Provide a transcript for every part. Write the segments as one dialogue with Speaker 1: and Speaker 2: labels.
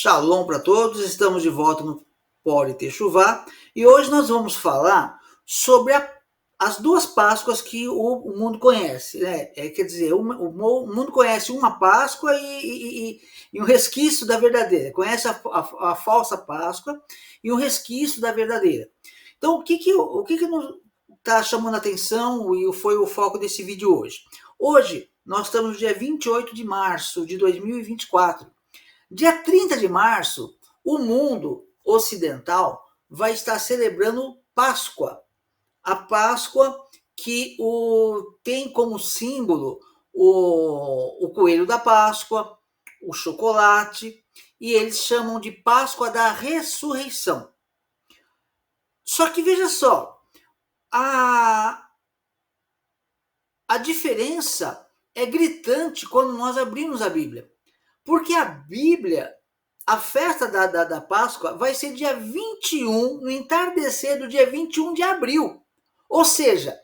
Speaker 1: Shalom para todos, estamos de volta no Pode Techuvá e hoje nós vamos falar sobre as duas Páscoas que o mundo conhece, né? Quer dizer, o mundo conhece uma Páscoa e um resquício da verdadeira, conhece a falsa Páscoa e um resquício da verdadeira. Então, o que nos está chamando a atenção e foi o foco desse vídeo hoje? Hoje, nós estamos no dia 28 de março de 2024. Dia 30 de março, o mundo ocidental vai estar celebrando Páscoa. A Páscoa que tem como símbolo o coelho da Páscoa, o chocolate, e eles chamam de Páscoa da Ressurreição. Só que veja só, a diferença é gritante quando nós abrimos a Bíblia. Porque a Bíblia, a festa da Páscoa vai ser dia 21, no entardecer do dia 21 de abril. Ou seja,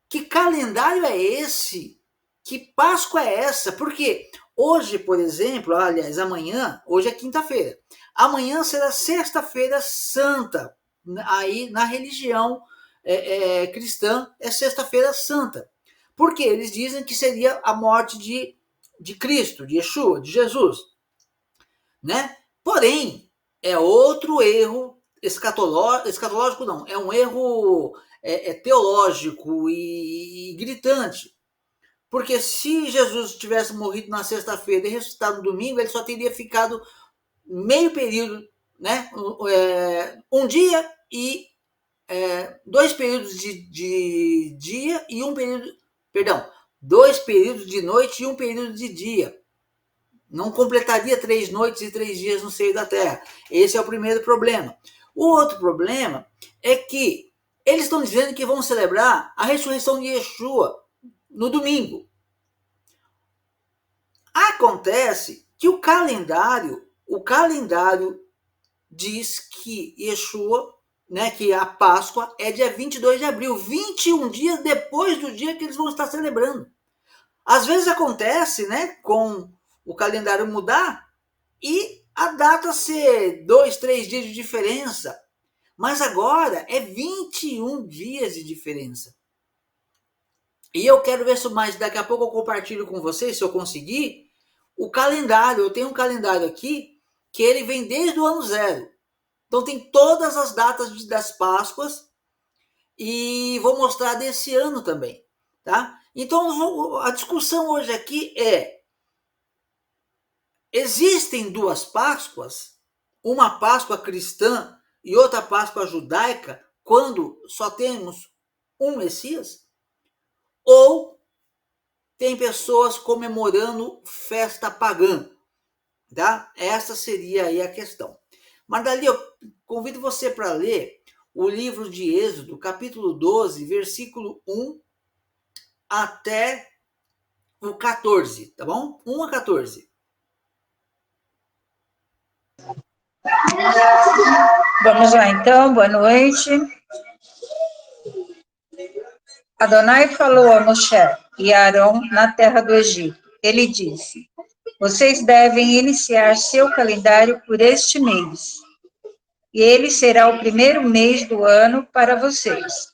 Speaker 1: que calendário é esse? Que Páscoa é essa? Porque hoje, por exemplo, aliás, amanhã, hoje é quinta-feira, amanhã será sexta-feira santa. Aí na religião cristã é sexta-feira santa. Porque eles dizem que seria a morte de Cristo, de Yeshua, de Jesus. Né? Porém, é outro erro escatológico não, é um erro teológico e gritante. Porque se Jesus tivesse morrido na sexta-feira e ressuscitado no domingo, ele só teria ficado meio período, né? Um dia e 2 períodos de dia e um período, perdão, 2 períodos de noite e um período de dia. Não completaria 3 noites e 3 dias no seio da terra. Esse é o primeiro problema. O outro problema é que eles estão dizendo que vão celebrar a ressurreição de Yeshua no domingo. Acontece que o calendário diz que Yeshua, né, que a Páscoa é dia 22 de abril, 21 dias depois do dia que eles vão estar celebrando. Às vezes acontece, né, com o calendário mudar e a data ser 2, 3 dias de diferença. Mas agora é 21 dias de diferença. E eu quero ver se mais, daqui a pouco eu compartilho com vocês, se eu conseguir, o calendário. Eu tenho um calendário aqui que ele vem desde o ano 0. Então tem todas as datas das Páscoas e vou mostrar desse ano também, tá? Então a discussão hoje aqui é: existem duas Páscoas, uma Páscoa cristã e outra Páscoa judaica, quando só temos um Messias? Ou tem pessoas comemorando festa pagã? Tá? Essa seria aí a questão. Mas dali eu convido você para ler o livro de Êxodo, capítulo 12, versículo 1 até o 14, tá bom? 1 a 14.
Speaker 2: Vamos lá, então, boa noite. Adonai falou a Moshe e a Arão na terra do Egito. Ele disse: vocês devem iniciar seu calendário por este mês, e ele será o primeiro mês do ano para vocês.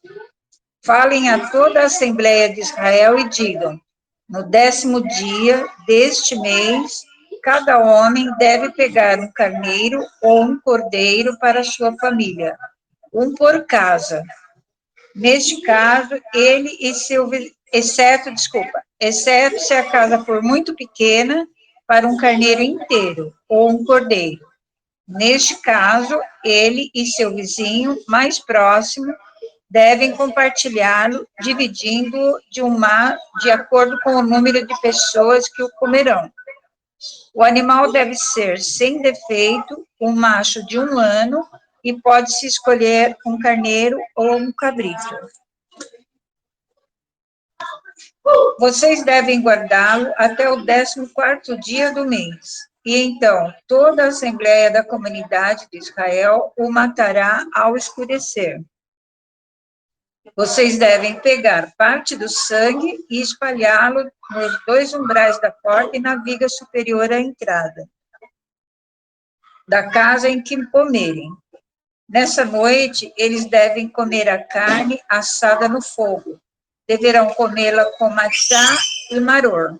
Speaker 2: Falem a toda a Assembleia de Israel e digam: no 10º dia deste mês, cada homem deve pegar um carneiro ou um cordeiro para sua família, um por casa. Neste caso, ele e seu exceto se a casa for muito pequena, para um carneiro inteiro ou um cordeiro. Neste caso, ele e seu vizinho mais próximo devem compartilhá-lo, dividindo de acordo com o número de pessoas que o comerão. O animal deve ser sem defeito, um macho de 1 ano, e pode-se escolher um carneiro ou um cabrito. Vocês devem guardá-lo até o 14º dia do mês. E então, toda a Assembleia da Comunidade de Israel o matará ao escurecer. Vocês devem pegar parte do sangue e espalhá-lo nos 2 umbrais da porta e na viga superior à entrada. da casa em que comerem. Nessa noite, eles devem comer a carne assada no fogo. Deverão comê-la com matzá e maror.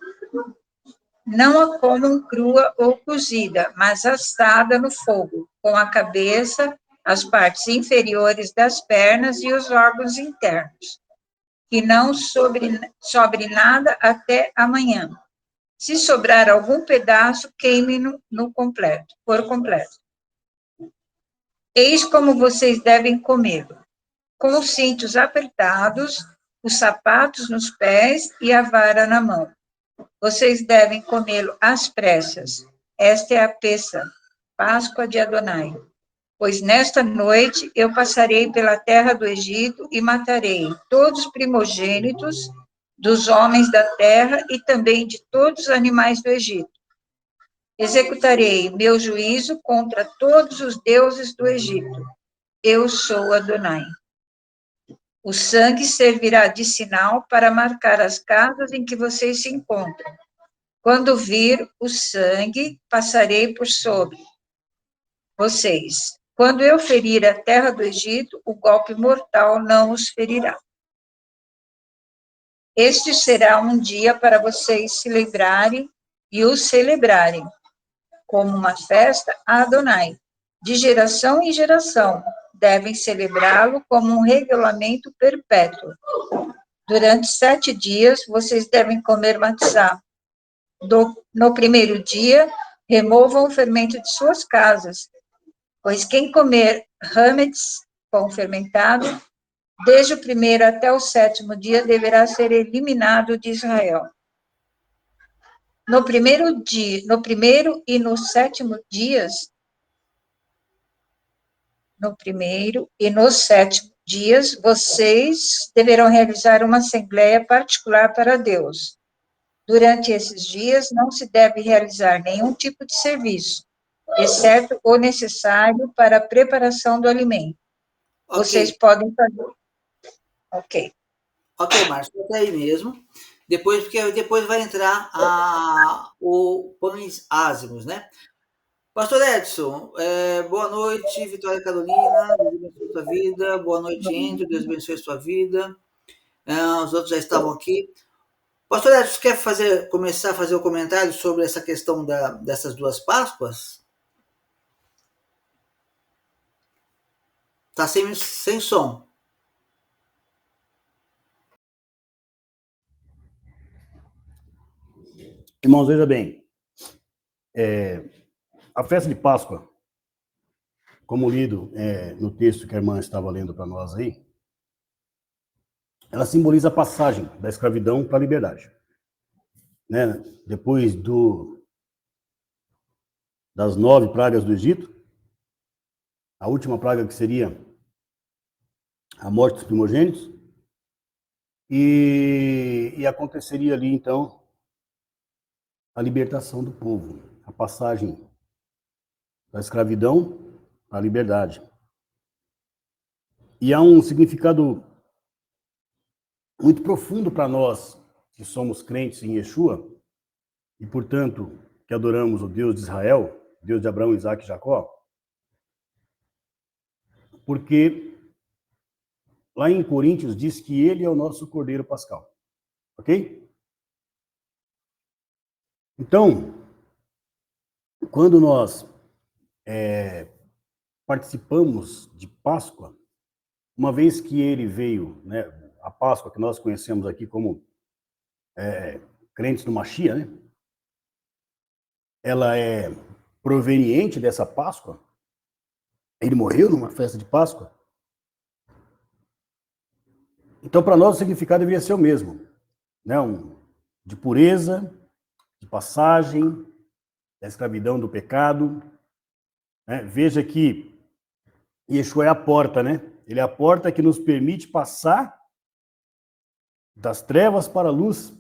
Speaker 2: Não a comam crua ou cozida, mas assada no fogo, com a cabeça, as partes inferiores das pernas e os órgãos internos. Que não sobre nada até amanhã. Se sobrar algum pedaço, queime-no por completo. Eis como vocês devem comê-lo: com os cintos apertados, os sapatos nos pés e a vara na mão. Vocês devem comê-lo às pressas. Esta é a Pêssah, Páscoa de Adonai. Pois nesta noite eu passarei pela terra do Egito e matarei todos os primogênitos dos homens da terra e também de todos os animais do Egito. Executarei meu juízo contra todos os deuses do Egito. Eu sou Adonai. O sangue servirá de sinal para marcar as casas em que vocês se encontram. Quando vir o sangue, passarei por sobre vocês. Quando eu ferir a terra do Egito, o golpe mortal não os ferirá. Este será um dia para vocês se lembrarem e o celebrarem, como uma festa a Adonai. De geração em geração, devem celebrá-lo como um regulamento perpétuo. Durante 7 dias, vocês devem comer matzá. No primeiro dia, removam o fermento de suas casas, pois quem comer hametz, pão fermentado, desde o primeiro até o 7º dia, deverá ser eliminado de Israel. No primeiro e no 7º dias, vocês deverão realizar uma assembleia particular para Deus. Durante esses dias, não se deve realizar nenhum tipo de serviço, exceto o necessário para a preparação do alimento.
Speaker 1: Ok.
Speaker 2: Vocês podem fazer. Ok.
Speaker 1: Ok, Márcio, até aí mesmo. Porque depois vai entrar o pães ázimos, né? Pastor Edson, boa noite, Vitória Carolina, Deus abençoe a sua vida. Boa noite, Andrew, Deus abençoe a sua vida. Os outros já estavam aqui. Pastor Edson, quer começar a fazer o comentário sobre essa questão dessas duas Páscoas? Está sem som.
Speaker 3: Irmãos, veja bem, a festa de Páscoa, como lido no texto que a irmã estava lendo para nós aí, ela simboliza a passagem da escravidão para a liberdade. Né? Depois das 9 pragas do Egito, a última praga que seria a morte dos primogênitos, e aconteceria ali, então, a libertação do povo, a passagem da escravidão para a liberdade. E há um significado muito profundo para nós que somos crentes em Yeshua e, portanto, que adoramos o Deus de Israel, Deus de Abraão, Isaac e Jacó, porque lá em Coríntios diz que ele é o nosso Cordeiro Pascal, ok? Então, quando nós participamos de Páscoa, uma vez que ele veio, né, a Páscoa que nós conhecemos aqui como crentes no Mashiach, né? Ela é proveniente dessa Páscoa. Ele morreu numa festa de Páscoa. Então, para nós, o significado deveria ser o mesmo, né? De pureza, de passagem, da escravidão do pecado. Né? Veja que Yeshua é a porta, né? Ele é a porta que nos permite passar das trevas para a luz,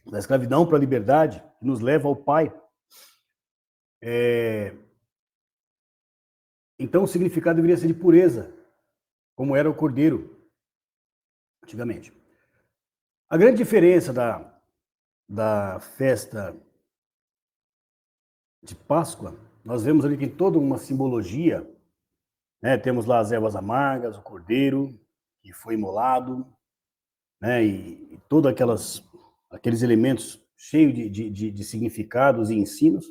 Speaker 3: da escravidão para a liberdade, que nos leva ao Pai. Então, o significado deveria ser de pureza, como era o cordeiro antigamente. A grande diferença da festa de Páscoa nós vemos ali que tem toda uma simbologia, né? Temos lá as ervas amargas, o cordeiro que foi imolado, né? E todos aqueles elementos cheios de significados e ensinos.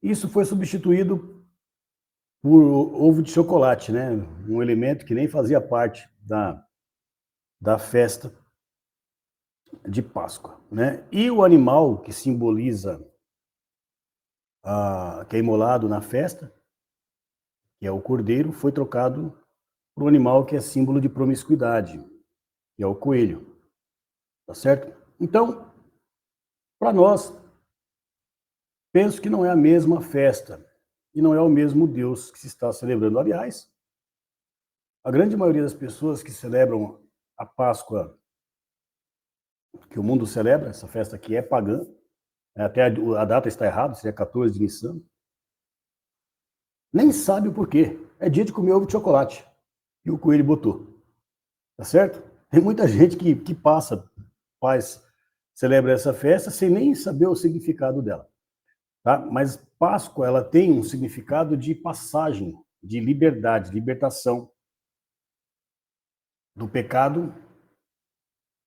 Speaker 3: Isso foi substituído por ovo de chocolate, né? Um elemento que nem fazia parte da festa de Páscoa, né? E o animal que simboliza, que é imolado na festa, que é o cordeiro, foi trocado por um animal que é símbolo de promiscuidade, que é o coelho, tá certo? Então, para nós, penso que não é a mesma festa e não é o mesmo Deus que se está celebrando. Aliás, a grande maioria das pessoas que celebram a Páscoa, que o mundo celebra, essa festa aqui é pagã, até a data está errada, seria 14 de Nissan, nem sabe o porquê. É dia de comer ovo de chocolate, e o coelho botou, tá certo? Tem muita gente que celebra essa festa sem nem saber o significado dela, tá? Mas Páscoa, ela tem um significado de passagem, de liberdade, libertação do pecado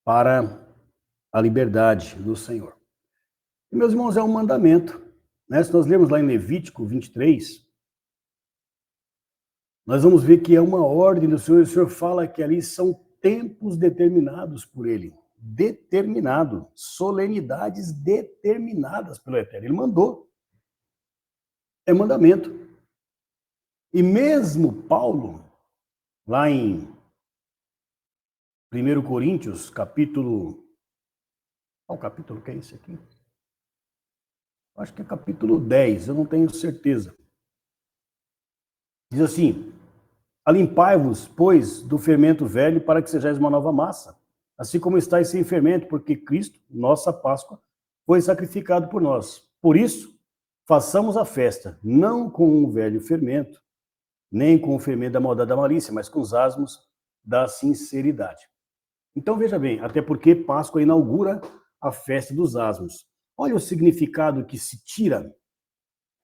Speaker 3: para a liberdade do Senhor. E, meus irmãos, é um mandamento, né? Se nós lermos lá em Levítico 23, nós vamos ver que é uma ordem do Senhor, e o Senhor fala que ali são tempos determinados por Ele, determinado, solenidades determinadas pelo Eterno. Ele mandou. É mandamento. E mesmo Paulo, lá em 1 Coríntios, capítulo... Qual capítulo que é esse aqui? Acho que é capítulo 10, eu não tenho certeza. Diz assim: alimpai-vos, pois, do fermento velho, para que sejais uma nova massa, assim como estáis sem fermento, porque Cristo, nossa Páscoa, foi sacrificado por nós. Por isso, façamos a festa, não com o velho fermento, nem com o fermento da maldade da malícia, mas com os asmos da sinceridade. Então, veja bem, até porque Páscoa inaugura a festa dos asmos. Olha o significado que se tira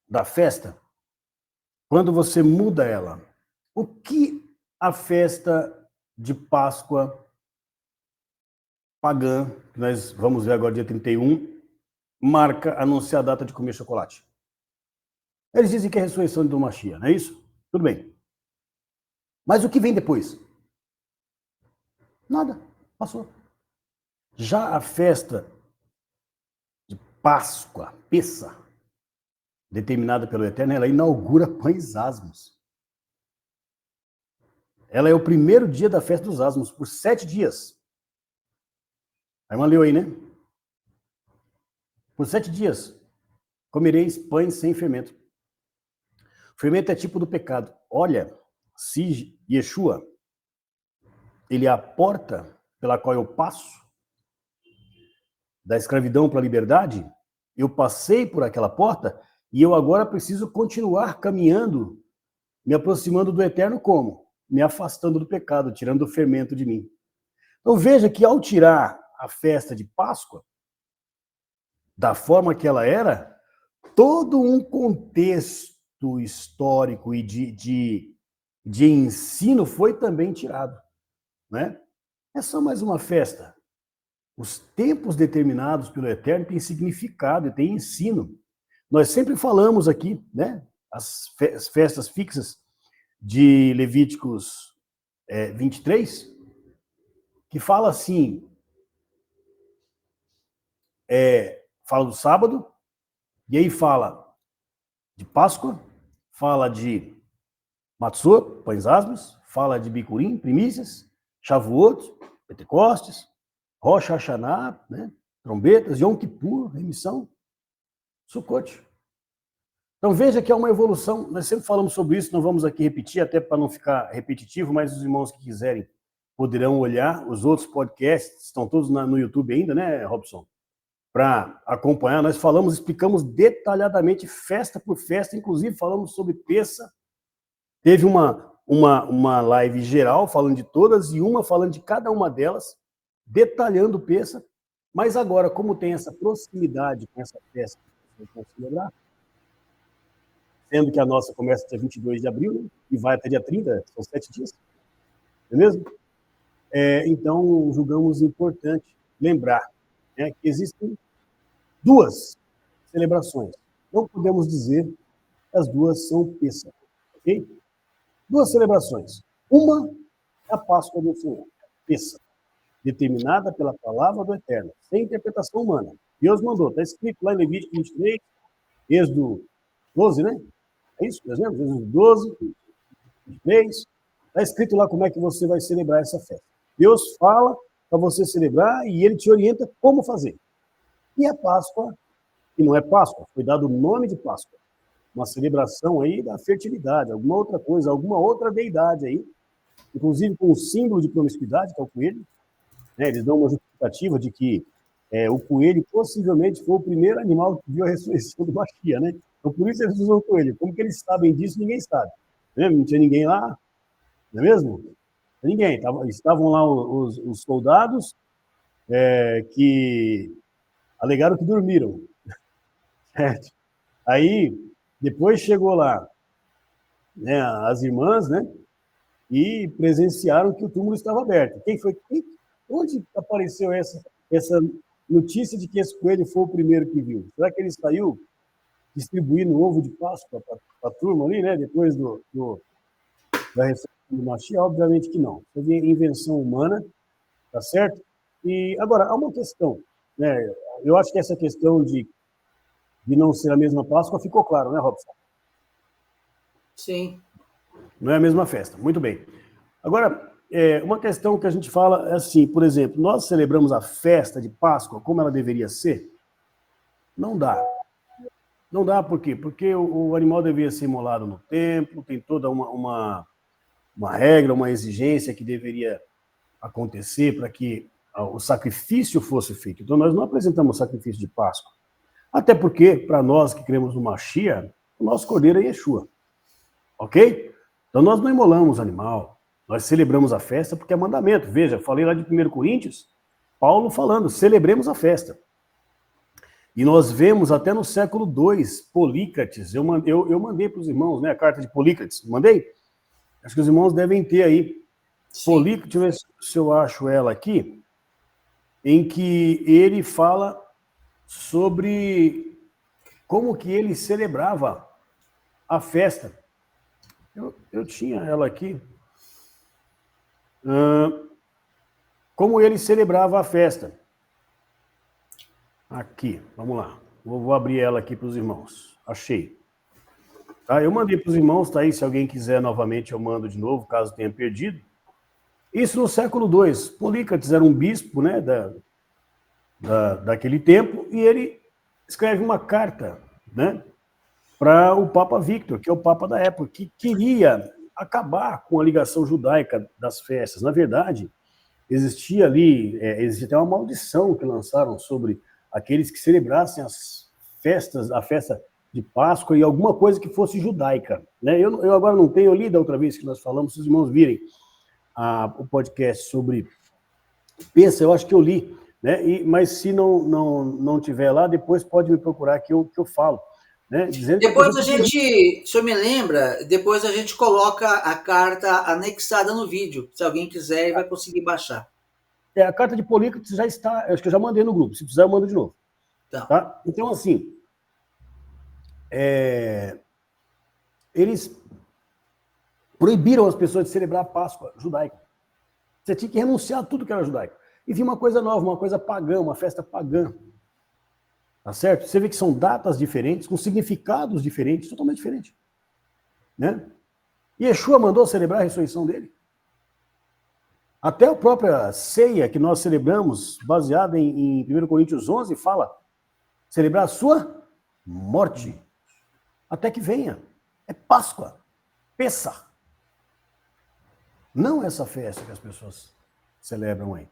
Speaker 3: da festa quando você muda ela. O que a festa de Páscoa pagã, que nós vamos ver agora dia 31, marca, anuncia a data de comer chocolate? Eles dizem que é a ressurreição do Mashiach, não é isso? Tudo bem. Mas o que vem depois? Nada, passou. Já a festa de Páscoa, Pessa, determinada pelo Eterno, ela inaugura pães asmos. Ela é o primeiro dia da festa dos asmos, por 7 dias. A irmã leu aí, né? Por 7 dias, comereis pães sem fermento. O fermento é tipo do pecado. Olha, se Yeshua, ele é a porta pela qual eu passo, da escravidão para a liberdade, eu passei por aquela porta e eu agora preciso continuar caminhando, me aproximando do Eterno como? Me afastando do pecado, tirando o fermento de mim. Então veja que ao tirar a festa de Páscoa, da forma que ela era, todo um contexto histórico e de ensino foi também tirado, né? É só mais uma festa. Os tempos determinados pelo Eterno têm significado e têm ensino. Nós sempre falamos aqui, né? As festas fixas de Levíticos 23, que fala assim, fala do sábado, e aí fala de Páscoa, fala de Matzot, pães asmos, fala de Bicurim, primícias, Shavuot, Pentecostes, Rosh Hashanah, né? Trombetas, Yom Kippur, remissão, Sukkot. Então veja que é uma evolução, nós sempre falamos sobre isso, não vamos aqui repetir, até para não ficar repetitivo, mas os irmãos que quiserem poderão olhar, os outros podcasts estão todos no YouTube ainda, né, Robson? Para acompanhar, nós falamos, explicamos detalhadamente, festa por festa, inclusive falamos sobre Pessa, teve uma live geral falando de todas e uma falando de cada uma delas, detalhando Pessa, mas agora, como tem essa proximidade com essa festa que vocês vão celebrar, sendo que a nossa começa dia 22 de abril, né? E vai até dia 30, são 7 dias, beleza? Então, julgamos importante lembrar, né, que existem 2 celebrações. Não podemos dizer que as 2 são Pêssach, ok? 2 celebrações. Uma é a Páscoa do Senhor, Pêssach, determinada pela palavra do Eterno, sem interpretação humana. Deus mandou, está escrito lá em Levítico 23, Êxodo 12, né? É isso, por exemplo? Êxodo 12, 23. Está escrito lá como é que você vai celebrar essa festa. Deus fala para você celebrar e ele te orienta como fazer. E a Páscoa, que não é Páscoa, foi dado o nome de Páscoa. Uma celebração aí da fertilidade, alguma outra coisa, alguma outra deidade aí, inclusive com o símbolo de promiscuidade, que é o coelho. Né? Eles dão uma justificativa de que o coelho possivelmente foi o primeiro animal que viu a ressurreição do Mashiach, né? Então, por isso eles usam o coelho. Como que eles sabem disso, ninguém sabe. Né? Não tinha ninguém lá, não é mesmo? Ninguém. Estavam lá os soldados que alegaram que dormiram. Certo? Aí, depois chegou lá, né, as irmãs, né, e presenciaram que o túmulo estava aberto. Onde apareceu essa notícia de que esse coelho foi o primeiro que viu? Será que ele saiu distribuindo ovo de Páscoa para a turma ali, né, depois da ressurreição do Mashiach? Obviamente que não. Isso é invenção humana, tá certo? E agora, há uma questão, né? Eu acho que essa questão de não ser a mesma Páscoa ficou claro, né, Robson?
Speaker 1: Sim.
Speaker 3: Não é a mesma festa. Muito bem. Agora, uma questão que a gente fala é assim, por exemplo, nós celebramos a festa de Páscoa como ela deveria ser? Não dá. Não dá por quê? Porque o animal deveria ser imolado no templo, tem toda uma regra, uma exigência que deveria acontecer para que o sacrifício fosse feito. Então, nós não apresentamos o sacrifício de Páscoa. Até porque, para nós que cremos no Mashiach, o nosso cordeiro é Yeshua. Ok? Então, nós não imolamos animal. Nós celebramos a festa porque é mandamento. Veja, falei lá de 1 Coríntios, Paulo falando, celebremos a festa. E nós vemos até no século II, Polícrates, eu mandei para os irmãos, né, a carta de Polícrates, mandei? Acho que os irmãos devem ter aí. Polícrates, deixa eu ver se eu acho ela aqui, em que ele fala sobre como que ele celebrava a festa. Eu tinha ela aqui. Como ele celebrava a festa. Aqui, vamos lá. Vou abrir ela aqui para os irmãos. Achei. Tá? Eu mandei para os irmãos, tá aí. Se alguém quiser novamente, eu mando de novo, caso tenha perdido. Isso no século II. Polícrates era um bispo, né, daquele tempo, e ele escreve uma carta, né, para o Papa Victor, que é o Papa da época, que queria acabar com a ligação judaica das festas. Na verdade, existia até uma maldição que lançaram sobre aqueles que celebrassem a festa de Páscoa e alguma coisa que fosse judaica. Né? Eu agora não tenho, eu li da outra vez que nós falamos, se os irmãos virem o podcast sobre Pêssach, eu acho que eu li, né? Mas se não tiver lá, depois pode me procurar que eu falo. Né? Dizendo
Speaker 1: depois a gente, se eu me lembra, depois a gente coloca a carta anexada no vídeo. Se alguém quiser, vai conseguir baixar.
Speaker 3: A carta de Polícrates já está, acho que eu já mandei no grupo. Se precisar, eu mando de novo. Tá? Então, assim, eles proibiram as pessoas de celebrar a Páscoa judaica. Você tinha que renunciar a tudo que era judaico. E vinha uma coisa nova, uma coisa pagã, uma festa pagã. Tá certo? Você vê que são datas diferentes, com significados diferentes, totalmente diferentes. Né? E Yeshua mandou celebrar a ressurreição dele. Até a própria ceia que nós celebramos, baseada em 1 Coríntios 11, fala celebrar a sua morte. Até que venha. É Páscoa. Pêssach. Não essa festa que as pessoas celebram aí.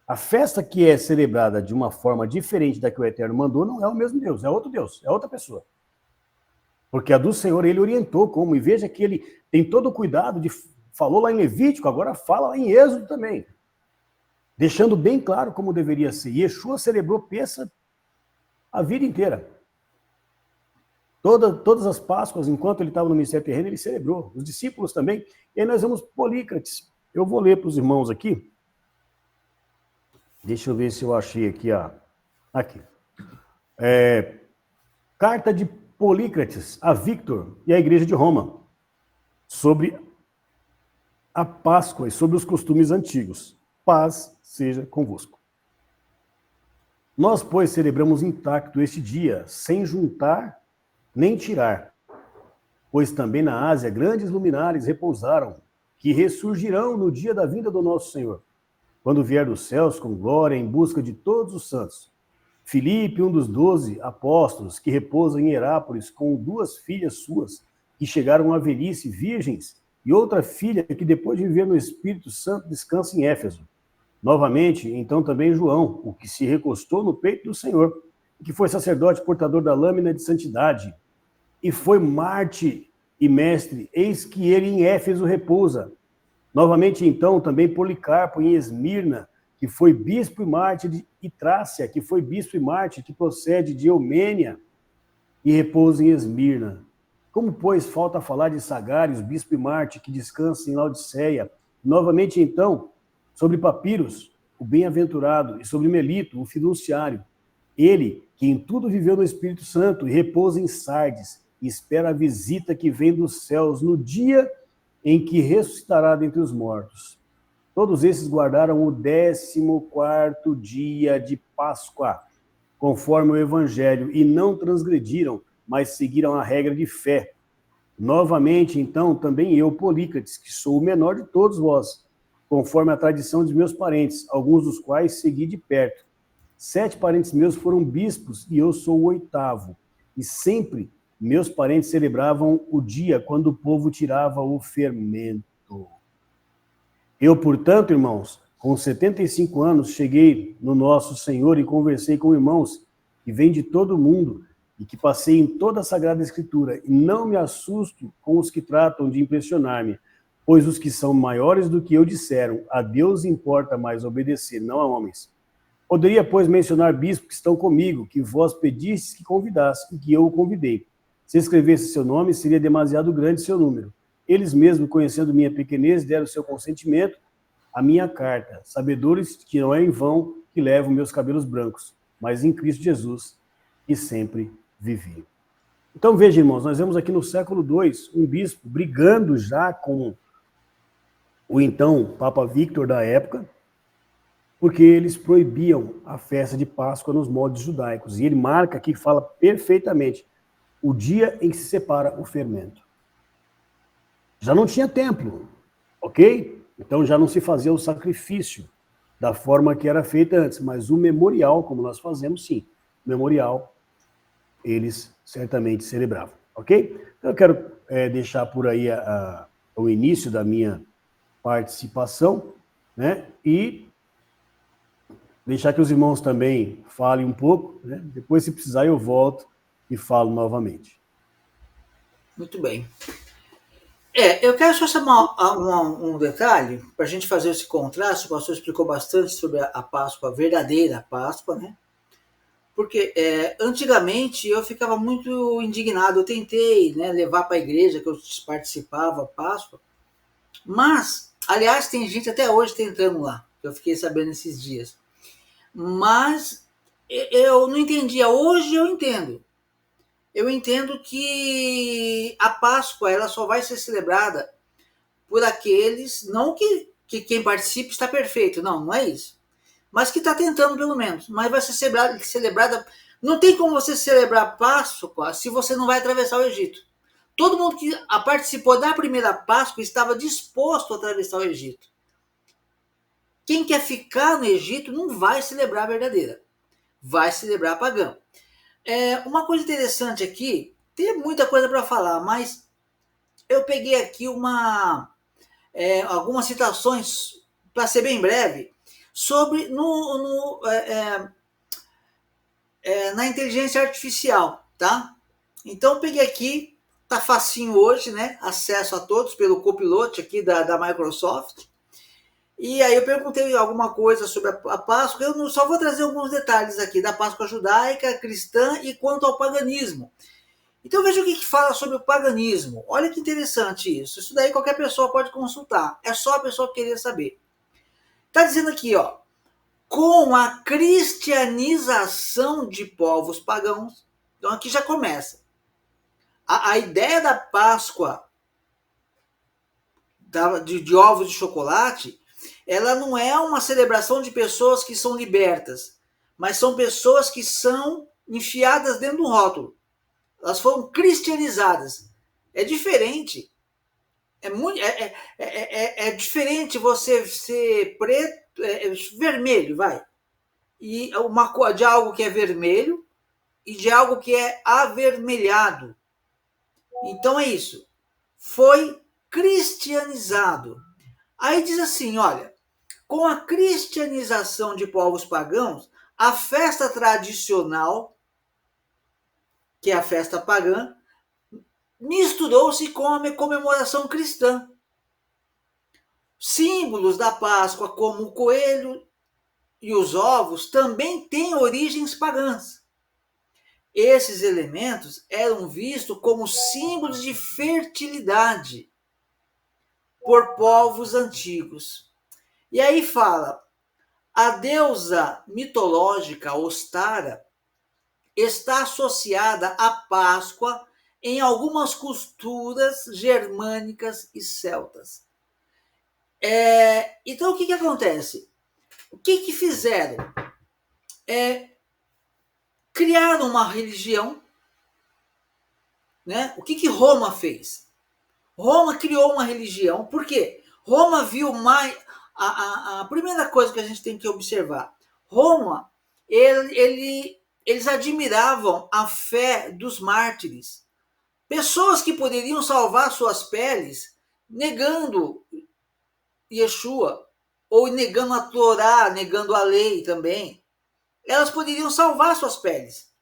Speaker 3: A festa que é celebrada de uma forma diferente da que o Eterno mandou não é o mesmo Deus, é outro Deus, é outra pessoa. Porque a do Senhor ele orientou como, e veja que ele tem todo o cuidado falou lá em Levítico, agora fala lá em Êxodo também. Deixando bem claro como deveria ser. Yeshua celebrou Pêssach a vida inteira. Todas as Páscoas, enquanto ele estava no ministério terreno, ele celebrou. Os discípulos também. E aí nós vemos Polícrates. Eu vou ler para os irmãos aqui. Deixa eu ver se eu achei aqui. Aqui. Carta de Polícrates a Victor e à Igreja de Roma, sobre a Páscoa e sobre os costumes antigos. Paz seja convosco. Nós, pois, celebramos intacto este dia, sem juntar nem tirar, pois também na Ásia grandes luminares repousaram, que ressurgirão no dia da vinda do nosso Senhor, quando vier dos céus com glória em busca de todos os santos. Filipe, um dos 12 apóstolos, que repousa em Herápolis com 2 filhas suas, que chegaram à velhice virgens, e outra filha que depois de viver no Espírito Santo descansa em Éfeso. Novamente, então também João, o que se recostou no peito do Senhor, que foi sacerdote portador da lâmina de santidade, e foi Marte e mestre, eis que ele em Éfeso repousa. Novamente, então, também Policarpo em Esmirna, que foi bispo e mártir de Trácia, que foi bispo e mártir, que procede de Eumênia, e repousa em Esmirna. Como, pois, falta falar de Sagarius, bispo e mártir, que descansa em Laodiceia. Novamente, então, sobre Papiros, o bem-aventurado, e sobre Melito, o fiduciário. Ele, que em tudo viveu no Espírito Santo, e repousa em Sardes, e espera a visita que vem dos céus no dia em que ressuscitará dentre os mortos. Todos esses guardaram o 14º dia de Páscoa, conforme o Evangelho, e não transgrediram, mas seguiram a regra de fé. Novamente, então, também eu, Polícrates, que sou o menor de todos vós, conforme a tradição de meus parentes, alguns dos quais segui de perto. 7 parentes meus foram bispos, e eu sou o 8º. E sempre meus parentes celebravam o dia quando o povo tirava o fermento. Eu, portanto, irmãos, com 75 anos, cheguei no nosso Senhor e conversei com irmãos que vêm de todo o mundo e que passei em toda a Sagrada Escritura, e não me assusto com os que tratam de impressionar-me, pois os que são maiores do que eu disseram, a Deus importa mais obedecer, não a homens. Poderia, pois, mencionar bispos que estão comigo, que vós pedistes que convidasse, e que eu o convidei. Se escrevesse seu nome, seria demasiado grande seu número. Eles mesmos, conhecendo minha pequenez, deram seu consentimento à minha carta, sabedores que não é em vão que levo meus cabelos brancos, mas em Cristo Jesus, que sempre vivi. Então, veja, irmãos, nós vemos aqui no século II um bispo brigando já com o então Papa Victor da época, porque eles proibiam a festa de Páscoa nos moldes judaicos. E ele marca aqui, fala perfeitamente, o dia em que se separa o fermento. Já não tinha templo, ok? Então já não se fazia o sacrifício da forma que era feita antes, mas o memorial, como nós fazemos, sim. O memorial, eles certamente celebravam, ok? Então eu quero deixar por aí o início da minha participação, né? E deixar que os irmãos também falem um pouco, né? Depois, se precisar, eu volto e falo novamente.
Speaker 1: Muito bem. Eu quero só chamar um detalhe, para a gente fazer esse contraste. O pastor explicou bastante sobre a Páscoa, a verdadeira Páscoa, né? Porque antigamente eu ficava muito indignado. Eu tentei, né, levar para a igreja que eu participava a Páscoa, mas, aliás, tem gente até hoje tentando lá, que eu fiquei sabendo esses dias. Mas eu não entendia. Hoje eu entendo. Eu entendo que a Páscoa ela só vai ser celebrada por aqueles, não que quem participe está perfeito, não é isso. Mas que está tentando pelo menos. Mas vai ser celebrada. Não tem como você celebrar a Páscoa se você não vai atravessar o Egito. Todo mundo que participou da primeira Páscoa estava disposto a atravessar o Egito. Quem quer ficar no Egito não vai celebrar a verdadeira. Vai celebrar a pagã. Uma coisa interessante aqui, tem muita coisa para falar, mas eu peguei aqui algumas citações, para ser bem breve, sobre na inteligência artificial, tá? Então eu peguei aqui, tá facinho hoje, né? Acesso a todos pelo Copilot aqui da Microsoft. E aí eu perguntei alguma coisa sobre a Páscoa. Eu só vou trazer alguns detalhes aqui da Páscoa judaica, cristã e quanto ao paganismo. Então veja o que fala sobre o paganismo. Olha que interessante isso. Isso daí qualquer pessoa pode consultar. É só a pessoa querer saber. Está dizendo aqui, ó, com a cristianização de povos pagãos. Então aqui já começa. A ideia da Páscoa de ovos de chocolate, ela não é uma celebração de pessoas que são libertas, mas são pessoas que são enfiadas dentro do rótulo. Elas foram cristianizadas. É diferente. É diferente você ser preto, vermelho, vai. E de algo que é vermelho e de algo que é avermelhado. Então é isso. Foi cristianizado. Aí diz assim, olha, com a cristianização de povos pagãos, a festa tradicional, que é a festa pagã, misturou-se com a comemoração cristã. Símbolos da Páscoa, como o coelho e os ovos, também têm origens pagãs. Esses elementos eram vistos como símbolos de fertilidade por povos antigos. E aí fala, a deusa mitológica Ostara está associada à Páscoa em algumas culturas germânicas e celtas. Então, o que acontece? O que fizeram? Criaram uma religião, né? O que Roma fez? Roma criou uma religião, por quê? Roma viu mais... A primeira coisa que a gente tem que observar, Roma, eles admiravam a fé dos mártires. Pessoas que poderiam salvar suas peles negando Yeshua, ou negando a Torá, negando a lei também. Elas poderiam salvar suas peles.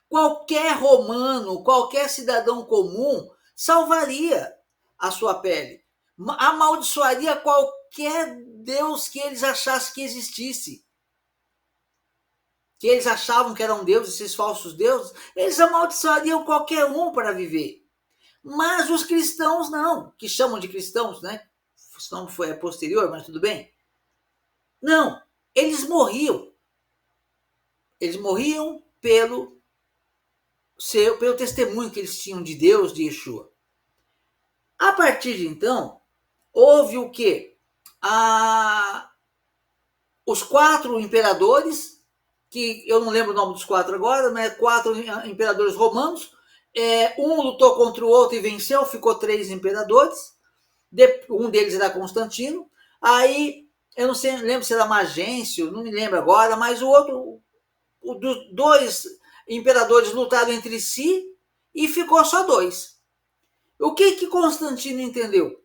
Speaker 1: Qualquer romano, qualquer cidadão comum salvaria a sua pele. Amaldiçoaria qualquer Deus que eles achassem que existisse. Que eles achavam que eram deuses, esses falsos deuses, eles amaldiçoariam qualquer um para viver. Mas os cristãos não, que chamam de cristãos, né? Senão foi posterior, mas tudo bem. Não, eles morriam. Eles morriam pelo testemunho que eles tinham de Deus, de Yeshua. A partir de então, houve o quê? Os 4 imperadores, que eu não lembro o nome dos 4 agora, mas 4 imperadores romanos. Um lutou contra o outro e venceu, ficou 3 imperadores. Um deles era Constantino. Aí, eu não sei, lembro se era Magêncio, não me lembro agora, mas o outro, dos 2 imperadores lutaram entre si e ficou só 2. O que Constantino entendeu?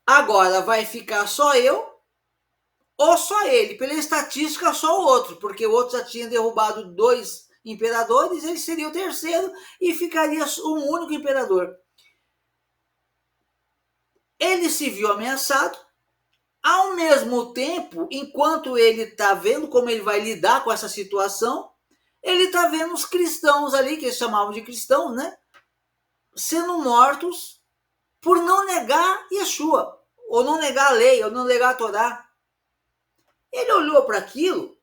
Speaker 1: Agora vai ficar só eu ou só ele? Pela estatística, só o outro, porque o outro já tinha derrubado 2 imperadores, ele seria o terceiro e ficaria um único imperador. Ele se viu ameaçado. Ao mesmo tempo, enquanto ele está vendo como ele vai lidar com essa situação, ele está vendo os cristãos ali, que eles chamavam de cristãos, né? Sendo mortos por não negar Yeshua, ou não negar a lei, ou não negar a Torá. Ele olhou para aquilo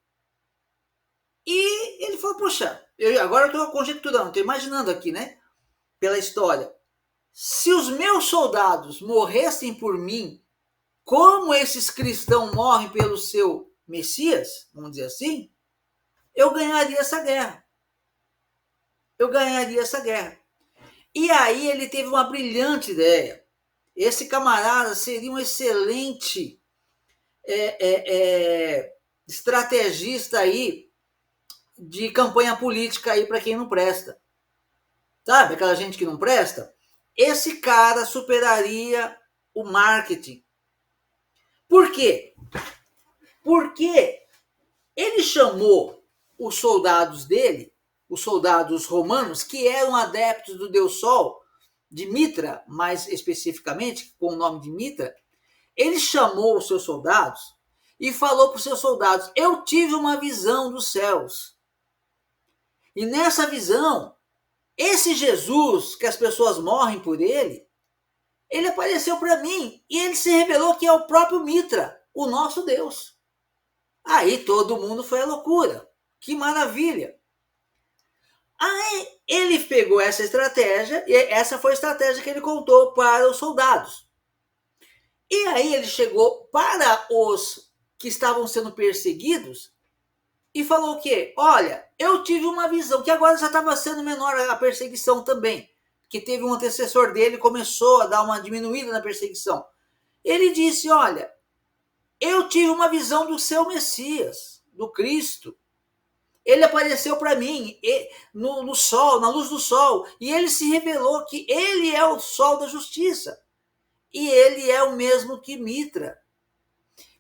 Speaker 1: e ele falou, poxa, agora eu estou conjecturando, estou imaginando aqui, né? Pela história. Se os meus soldados morressem por mim, como esses cristãos morrem pelo seu Messias, vamos dizer assim, eu ganharia essa guerra. Eu ganharia essa guerra. E aí ele teve uma brilhante ideia. Esse camarada seria um excelente estrategista aí de campanha política aí para quem não presta. Sabe, aquela gente que não presta? Esse cara superaria o marketing. Por quê? Porque ele chamou os soldados dele, os soldados romanos, que eram adeptos do Deus Sol, de Mitra, mais especificamente, com o nome de Mitra. Ele chamou os seus soldados e falou para os seus soldados, eu tive uma visão dos céus. E nessa visão, esse Jesus, que as pessoas morrem por ele apareceu para mim e ele se revelou que é o próprio Mitra, o nosso Deus. Aí todo mundo foi à loucura. Que maravilha! Aí ele pegou essa estratégia, e essa foi a estratégia que ele contou para os soldados. E aí ele chegou para os que estavam sendo perseguidos e falou o quê? Olha, eu tive uma visão, que agora já estava sendo menor a perseguição também, que teve um antecessor dele, começou a dar uma diminuída na perseguição. Ele disse, olha, eu tive uma visão do seu Messias, do Cristo. Ele apareceu para mim no sol, na luz do sol, e ele se revelou que ele é o sol da justiça. E ele é o mesmo que Mitra.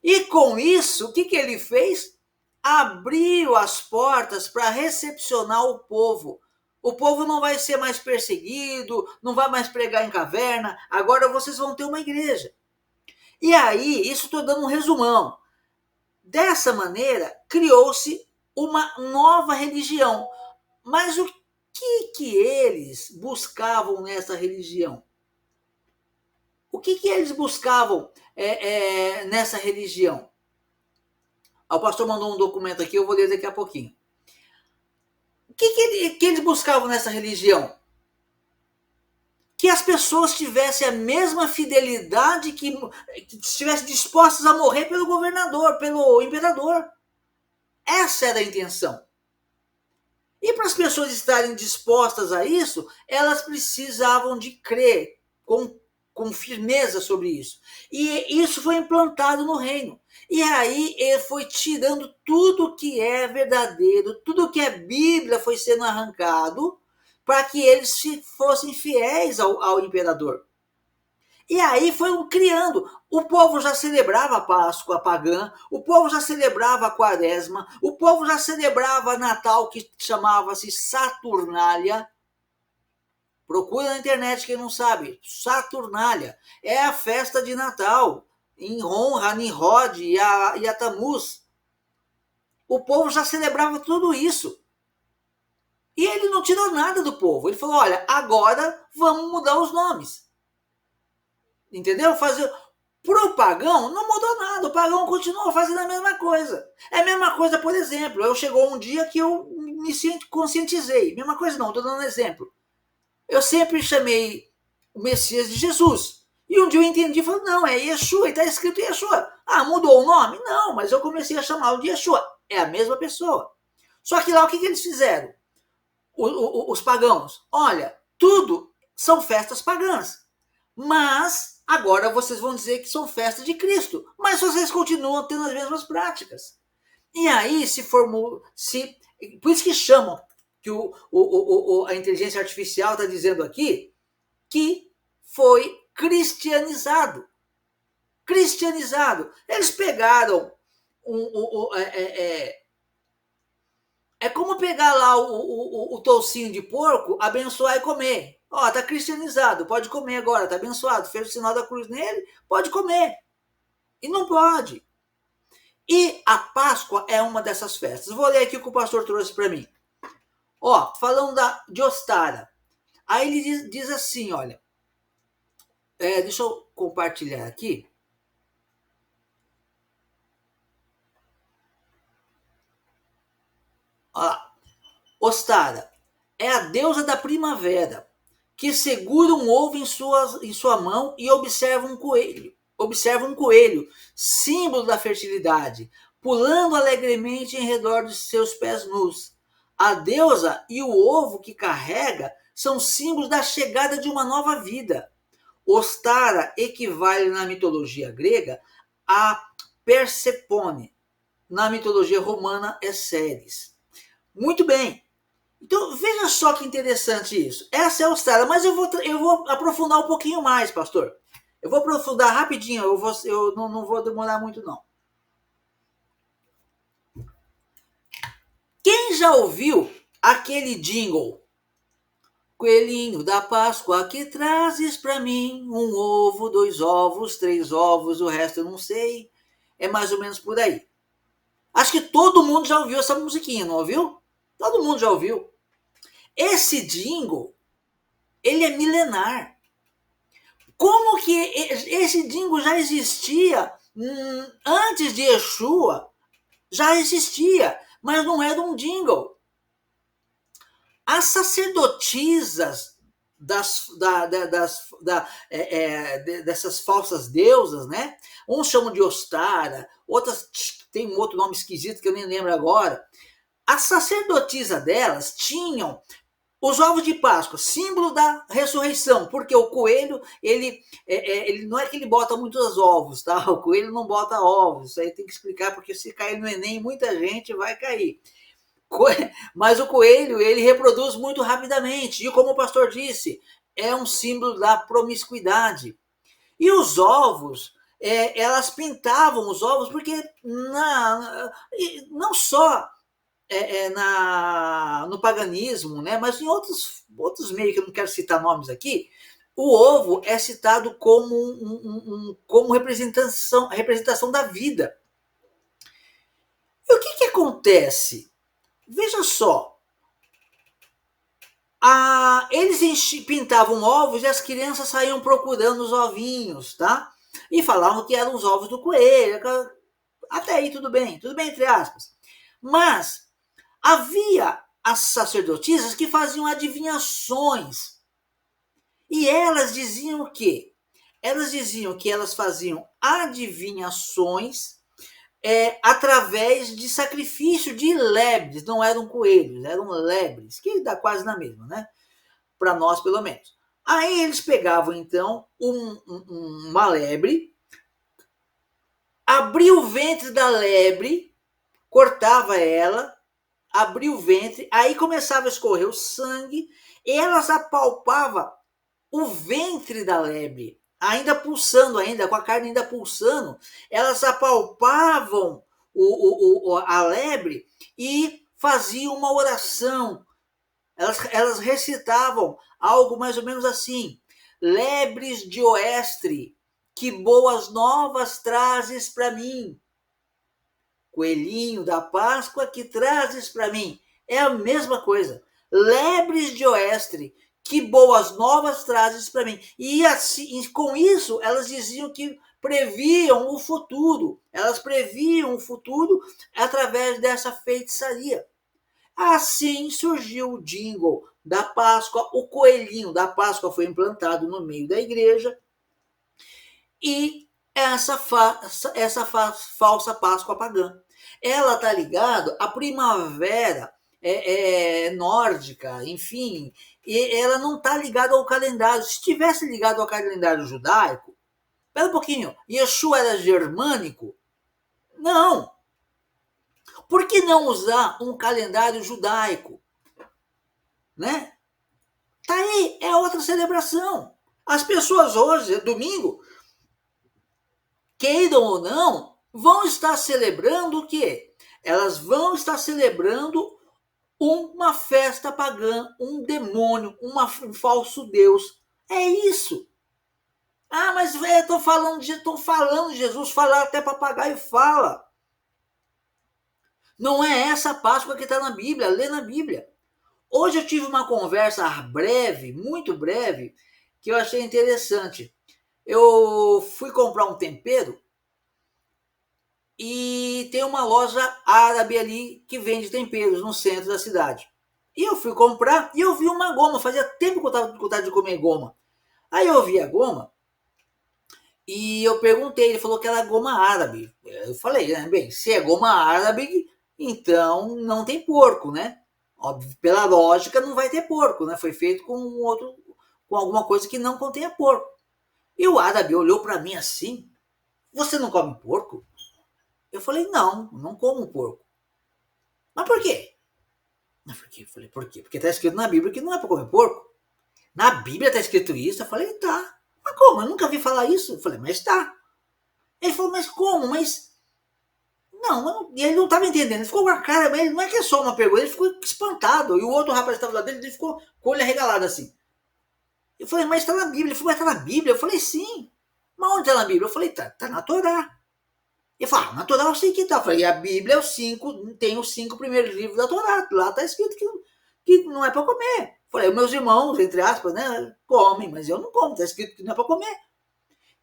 Speaker 1: E com isso, o que ele fez? Abriu as portas para recepcionar o povo. O povo não vai ser mais perseguido, não vai mais pregar em caverna, agora vocês vão ter uma igreja. E aí, isso estou dando um resumão. Dessa maneira, criou-se uma nova religião. Mas o que eles buscavam nessa religião? O que eles buscavam nessa religião? O pastor mandou um documento aqui, eu vou ler daqui a pouquinho. O que eles buscavam nessa religião? Que as pessoas tivessem a mesma fidelidade, que estivessem dispostas a morrer pelo governador, pelo imperador. Essa era a intenção. E para as pessoas estarem dispostas a isso, elas precisavam de crer com firmeza sobre isso. E isso foi implantado no reino. E aí ele foi tirando tudo que é verdadeiro, tudo que é Bíblia foi sendo arrancado para que eles fossem fiéis ao imperador. E aí foi criando. O povo já celebrava a Páscoa pagã, o povo já celebrava a Quaresma, o povo já celebrava Natal, que chamava-se Saturnália. Procura na internet quem não sabe. Saturnália é a festa de Natal, em honra a Nimrod e a Tamuz. O povo já celebrava tudo isso. E ele não tirou nada do povo. Ele falou, olha, agora vamos mudar os nomes. Entendeu? Para o pagão não mudou nada, o pagão continuou fazendo a mesma coisa. É a mesma coisa, por exemplo, chegou um dia que eu me conscientizei. Mesma coisa não, estou dando um exemplo. Eu sempre chamei o Messias de Jesus. E um dia eu entendi e falei, não, é Yeshua, está escrito Yeshua. Ah, mudou o nome? Não, mas eu comecei a chamá-lo de Yeshua. É a mesma pessoa. Só que lá o que eles fizeram? Os pagãos. Olha, tudo são festas pagãs. Mas agora vocês vão dizer que são festas de Cristo. Mas vocês continuam tendo as mesmas práticas. E aí se formou... por isso que chamam, que a inteligência artificial está dizendo aqui, que foi cristianizado. Cristianizado. Eles pegaram é como pegar lá o toucinho de porco, abençoar e comer. Ó, tá cristianizado, pode comer agora, tá abençoado. Fez o sinal da cruz nele, pode comer. E não pode. E a Páscoa é uma dessas festas. Vou ler aqui o que o pastor trouxe para mim. Ó, falando de Ostara. Aí ele diz assim, olha. Deixa eu compartilhar aqui. Ostara é a deusa da primavera, que segura um ovo em sua mão e observa um coelho, símbolo da fertilidade, pulando alegremente em redor de seus pés nus. A deusa e o ovo que carrega são símbolos da chegada de uma nova vida. Ostara equivale na mitologia grega a Persefone. Na mitologia romana é Ceres. Muito bem. Então, veja só que interessante isso. Essa é a Ostara, mas eu vou aprofundar um pouquinho mais, pastor. Eu vou aprofundar rapidinho, eu não vou demorar muito, não. Quem já ouviu aquele jingle? Coelhinho da Páscoa, que trazes para mim? 1 ovo, 2 ovos, 3 ovos, o resto eu não sei. É mais ou menos por aí. Acho que todo mundo já ouviu essa musiquinha, não ouviu? Todo mundo já ouviu. esse jingle, ele é milenar. Como que esse jingle já existia antes de Yeshua? Já existia, mas não era um jingle. As sacerdotisas dessas falsas deusas, né? Uns chamam de Ostara, outras tem um outro nome esquisito que eu nem lembro agora. As sacerdotisas delas tinham os ovos de Páscoa, símbolo da ressurreição, porque o coelho, ele não é que ele bota muitos ovos, tá? O coelho não bota ovos, isso aí tem que explicar, porque se cair no Enem, muita gente vai cair. Mas o coelho, ele reproduz muito rapidamente, e como o pastor disse, é um símbolo da promiscuidade. E os ovos, elas pintavam os ovos, porque não só no paganismo, né, mas em outros meios, que eu não quero citar nomes aqui, o ovo é citado como representação da vida. E o que acontece? Veja só, eles pintavam ovos e as crianças saíam procurando os ovinhos, tá? E falavam que eram os ovos do coelho. Até aí tudo bem entre aspas. Mas havia as sacerdotisas que faziam adivinhações. E elas diziam o quê? Elas diziam que elas faziam adivinhações através de sacrifício de lebres. Não eram coelhos, eram lebres, que dá quase na mesma, né? Para nós, pelo menos. Aí eles pegavam, então, uma lebre, abria o ventre da lebre, cortava ela, abria o ventre, aí começava a escorrer o sangue, e elas apalpavam o ventre da lebre, ainda pulsando, com a carne ainda pulsando, elas apalpavam a lebre e faziam uma oração. Elas recitavam algo mais ou menos assim: lebres de oestre, que boas novas trazes para mim. Coelhinho da Páscoa, que trazes para mim. É a mesma coisa. Lebres de oestre, que boas novas trazes para mim. E assim, com isso, elas diziam que previam o futuro. Elas previam o futuro através dessa feitiçaria. Assim surgiu o jingle da Páscoa. O coelhinho da Páscoa foi implantado no meio da igreja. E essa falsa Páscoa pagã, ela está ligada à primavera nórdica, enfim, e ela não está ligada ao calendário. Se estivesse ligado ao calendário judaico, espera um pouquinho, Yeshua era germânico? Não. Por que não usar um calendário judaico? Né? Tá aí, é outra celebração. As pessoas hoje, domingo, queiram ou não, vão estar celebrando o quê? Elas vão estar celebrando uma festa pagã, um demônio, um falso Deus. É isso. Ah, mas estão falando de Jesus, falar até papagaio fala. Não é essa Páscoa que está na Bíblia, lê na Bíblia. Hoje eu tive uma conversa breve, muito breve, que eu achei interessante. Eu fui comprar um tempero e tem uma loja árabe ali que vende temperos no centro da cidade. E eu fui comprar e eu vi uma goma. Fazia tempo que eu estava com vontade de comer goma. Aí eu vi a goma e eu perguntei, ele falou que era goma árabe. Eu falei, bem, se é goma árabe, então não tem porco, né? Óbvio, pela lógica, não vai ter porco, né? Foi feito com alguma coisa que não contenha porco. E o árabe olhou para mim assim: você não come porco? Eu falei, não como porco. Mas por quê? Eu falei, por quê? Porque está escrito na Bíblia que não é para comer porco. Na Bíblia está escrito isso? Eu falei, tá. Mas como? Eu nunca vi falar isso. Eu falei, mas tá. Ele falou, mas como? Mas... Não, ele não estava entendendo. Ele ficou com a cara, mas não é que é só uma pergunta, ele ficou espantado. E o outro rapaz que estava lá dentro, ele ficou com o olho arregalado assim. Eu falei, mas está na Bíblia. Ele falou, mas está na Bíblia? Eu falei, sim. Mas onde está na Bíblia? Eu falei, tá na Torá. Ele falou, na Torá eu sei que tá. Eu falei, a Bíblia tem os 5 primeiros livros da Torá. Lá está escrito que não é para comer. Falei, meus irmãos, entre aspas, né, comem, mas eu não como, está escrito que não é para comer.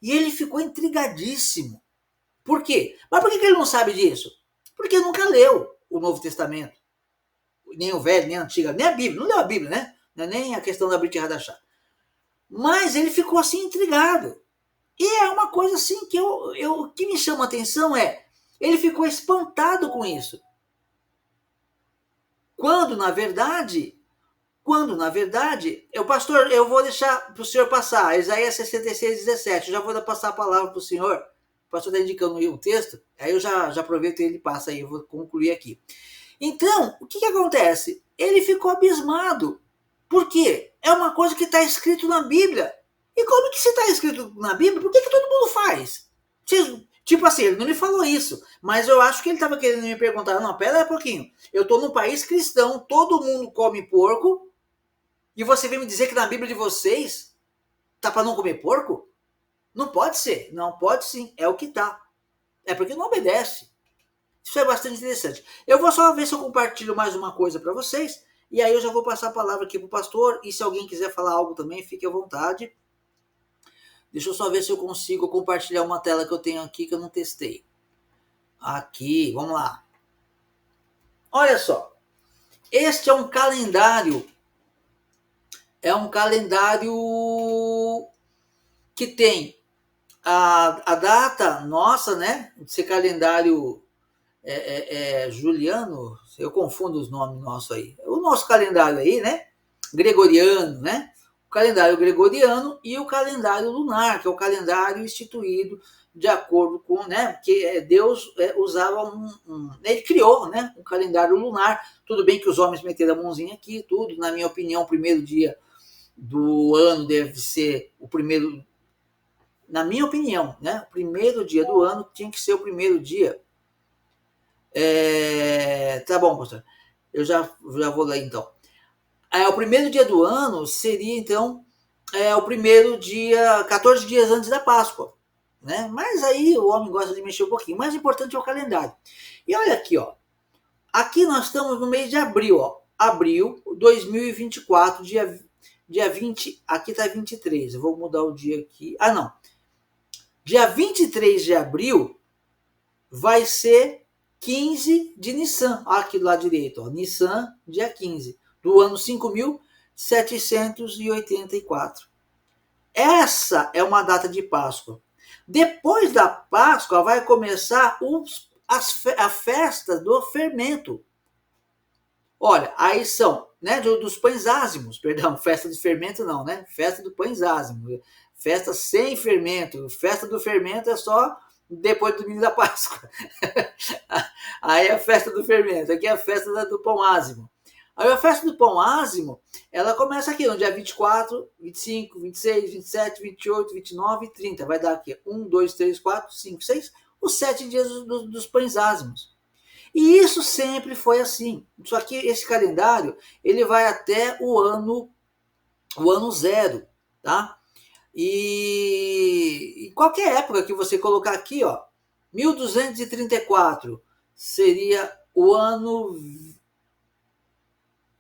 Speaker 1: E ele ficou intrigadíssimo. Por quê? Mas por que ele não sabe disso? Porque nunca leu o Novo Testamento. Nem o Velho, nem a Antiga, nem a Bíblia. Não leu a Bíblia, né? Não é nem a questão da Brit Hadashah. Mas ele ficou assim intrigado. E é uma coisa assim que o que me chama a atenção é, ele ficou espantado com isso. Quando, na verdade, pastor, eu vou deixar para o senhor passar, Isaías 66, 17, eu já vou passar a palavra para o senhor, o pastor está indicando o texto, aí eu já aproveito e ele passa aí, eu vou concluir aqui. Então, o que acontece? Ele ficou abismado. Por quê? É uma coisa que está escrito na Bíblia. E como que se está escrito na Bíblia, por que todo mundo faz? Tipo assim, ele não me falou isso, mas eu acho que ele estava querendo me perguntar, não, pera aí um pouquinho, eu estou num país cristão, todo mundo come porco, e você vem me dizer que na Bíblia de vocês tá para não comer porco? Não pode ser, não pode sim, é o que tá. É porque não obedece. Isso é bastante interessante. Eu vou só ver se eu compartilho mais uma coisa para vocês, e aí eu já vou passar a palavra aqui para o pastor, e se alguém quiser falar algo também, fique à vontade. Deixa eu só ver se eu consigo compartilhar uma tela que eu tenho aqui que eu não testei. Aqui, vamos lá. Olha só. Este é um calendário. É um calendário que tem a data nossa, né? Esse calendário juliano, eu confundo os nomes nossos aí. O nosso calendário aí, né? Gregoriano, né? O calendário gregoriano e o calendário lunar, que é o calendário instituído de acordo com, né? Que Deus usava ele criou, né? Um calendário lunar. Tudo bem que os homens meteram a mãozinha aqui, tudo. Na minha opinião, o primeiro dia do ano deve ser o primeiro. Na minha opinião, né? O primeiro dia do ano tinha que ser o primeiro dia. Tá bom, pastor. Eu já vou ler então. O primeiro dia do ano seria, então, o primeiro dia, 14 dias antes da Páscoa. Né? Mas aí o homem gosta de mexer um pouquinho. O mais importante é o calendário. E olha aqui, ó. Aqui nós estamos no mês de abril, ó. Abril 2024, dia 20, aqui está 23. Eu vou mudar o dia aqui. Ah, não. Dia 23 de abril vai ser 15 de Nissan. Aqui do lado direito, ó. Nissan, dia 15, do ano 5.784. Essa é uma data de Páscoa. Depois da Páscoa vai começar a festa do fermento. Olha, aí são, né, dos pães ázimos, perdão, festa de fermento não, né? Festa do pães ázimos, festa sem fermento, festa do fermento é só depois do domingo da Páscoa. Aí é a festa do fermento, aqui é a festa do pão ázimo. Aí a festa do pão ázimo, ela começa aqui no dia 24, 25, 26, 27, 28, 29 e 30. Vai dar aqui 1, 2, 3, 4, 5, 6, os 7 dias dos pães ázimos. E isso sempre foi assim. Só que esse calendário, ele vai até o ano zero, tá? E qualquer época que você colocar aqui, ó, 1234 seria o ano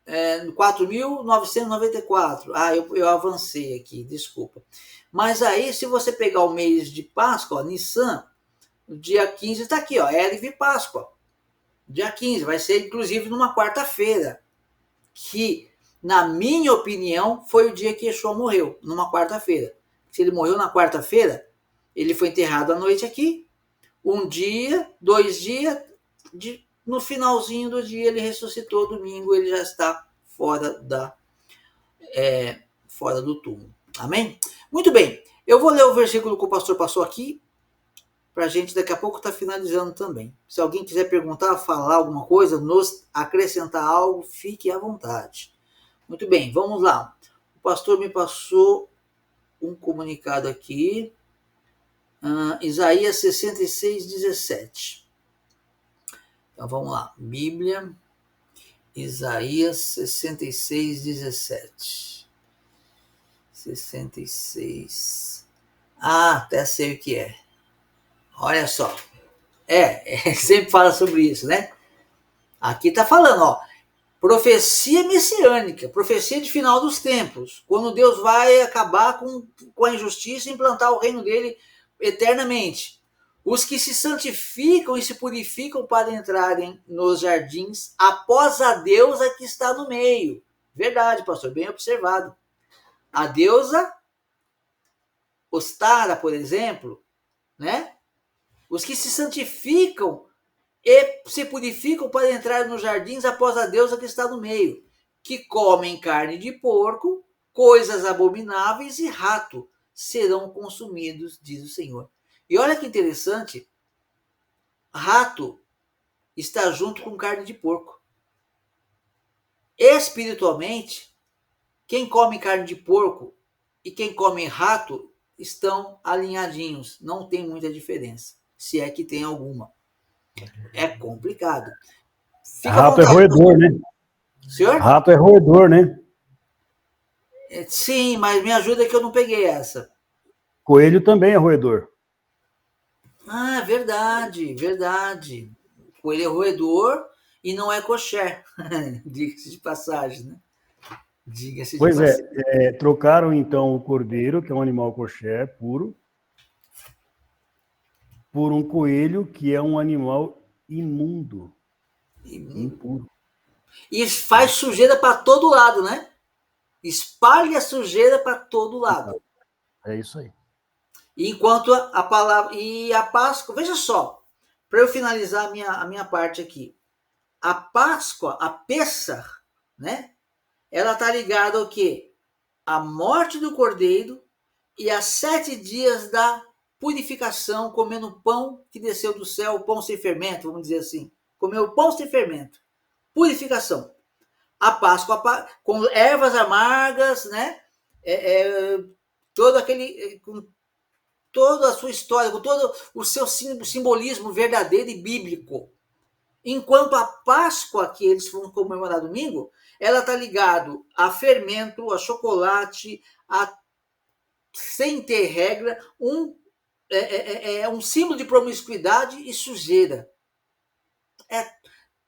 Speaker 1: 4.994. Eu avancei aqui, desculpa. Mas aí, se você pegar o mês de Páscoa, ó, Nissan, no dia 15 está aqui, ó, Erev Páscoa. Dia 15, vai ser inclusive numa quarta-feira, que, na minha opinião, foi o dia que Yeshua morreu, numa quarta-feira. Se ele morreu na quarta-feira, ele foi enterrado à noite aqui, um dia, 2 dias, no finalzinho do dia ele ressuscitou, domingo ele já está fora do túmulo. Amém? Muito bem, eu vou ler o versículo que o pastor passou aqui, para a gente daqui a pouco estar finalizando também. Se alguém quiser perguntar, falar alguma coisa, nos acrescentar algo, fique à vontade. Muito bem, vamos lá. O pastor me passou um comunicado aqui. Isaías 66, 17. Então vamos lá. Bíblia, Isaías 66, 17. 66. Até sei o que é. Olha só. Sempre fala sobre isso, né? Aqui tá falando, ó. Profecia messiânica, profecia de final dos tempos, quando Deus vai acabar com a injustiça e implantar o reino dele eternamente. Os que se santificam e se purificam para entrarem nos jardins após a deusa que está no meio. Verdade, pastor, bem observado. A deusa Ostara, por exemplo, né? Os que se santificam e se purificam para entrar nos jardins após a deusa que está no meio, que comem carne de porco, coisas abomináveis e rato serão consumidos, diz o Senhor. E olha que interessante, rato está junto com carne de porco. Espiritualmente, quem come carne de porco e quem come rato estão alinhadinhos, não tem muita diferença, se é que tem alguma. É complicado.
Speaker 3: Rato é roedor, né?
Speaker 1: Senhor?
Speaker 3: Rato é roedor, né?
Speaker 1: Sim, mas me ajuda que eu não peguei essa.
Speaker 3: Coelho também é roedor.
Speaker 1: Ah, verdade, verdade. Coelho é roedor e não é kosher. Diga-se de passagem, né? Diga-se de
Speaker 3: Pois
Speaker 1: passagem.
Speaker 3: Trocaram então o cordeiro, que é um animal kosher puro, por um coelho, que é um animal imundo, impuro.
Speaker 1: E faz sujeira para todo lado, né? Espalha sujeira para todo lado.
Speaker 3: É isso aí.
Speaker 1: Enquanto a palavra e a Páscoa, veja só, para eu finalizar a minha parte aqui, a Páscoa, a Pessah, né? Ela está ligada ao quê? A morte do cordeiro e a 7 dias da purificação, comendo pão que desceu do céu, pão sem fermento, vamos dizer assim. Comeu pão sem fermento. Purificação. A Páscoa com ervas amargas, né? Todo aquele, com toda a sua história, com todo o seu simbolismo verdadeiro e bíblico. Enquanto a Páscoa que eles vão comemorar domingo, ela está ligada a fermento, a chocolate, a sem ter regra, um símbolo de promiscuidade e sujeira. É